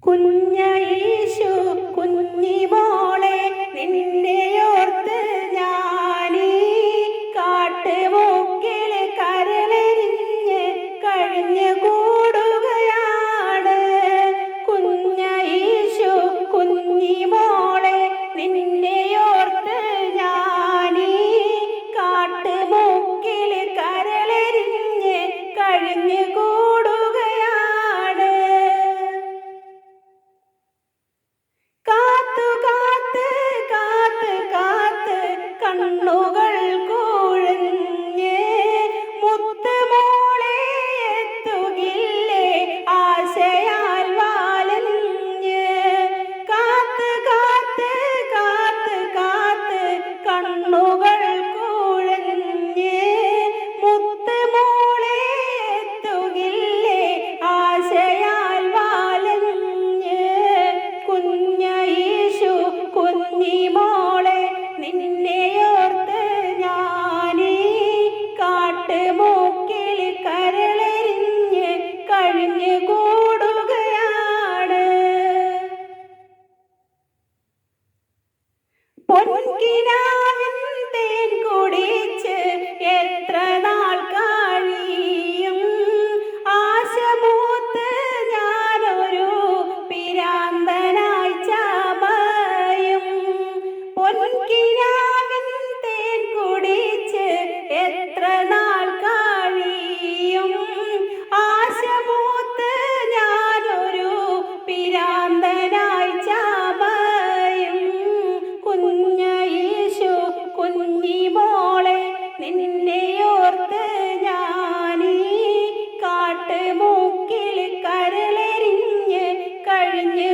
കുഞ്ഞീശു കുഞ്ഞിമോളെ നിന്നെയോർത്ത് ഞാനീ കാട്ടുമൂക്കിൽ കരളെരിഞ്ഞ് കഴിഞ്ഞു കൂടുകയാണ്. കുഞ്ഞീശു കുഞ്ഞിമോളെ നിന്നെയോർത്ത് ഞാനീ കാട്ടുമൂക്കിൽ കരളെരിഞ്ഞ് കഴിഞ്ഞു കൂടുകയാണ്. കാത്തു കാത്ത് കാത്ത് കാത്ത് കണ്ണുകൾ കുഴഞ്ഞ് മുത്തുമോളെ എത്തുകില്ലേ ആശയാൽ വാലഞ്ഞ്. കാത്ത് കാത്ത് കാത്ത് കാത്ത് കണ്ണുകൾ കുഴഞ്ഞ് മുത്തുമോളെ എത്തുകില്ലേ ആശയാൽ വാലഞ്ഞ്. കുഞ്ഞീശു കുഞ്ഞിമോളെ നിന്നെയോർത്ത് ഞാനീ കാട്ടുമൂക്കിൽ കരളെരിഞ്ഞ് കഴിഞ്ഞു കൂടുകയാണ്. പൊൻകിനാവിൻ തേൻ കുടിച്ച് എത്ര നാൾ കഴിയും. ആശമൂത്ത് ഞാനൊരു പിരാന്തനായി ചമയും. പൊൻകിനാവിൻ തേൻ കുടിച്ച് എത്ര നാൾ കഴിയും. ആശമൂത്ത് ഞാനൊരു പിരാന്തനായി ചമയും. കുഞ്ഞീശു കുഞ്ഞിമോളെ നിന്നെയോർത്ത് ഞാനീ കാട്ടുമൂക്കിൽ കരളെരിഞ്ഞ് കഴിഞ്ഞു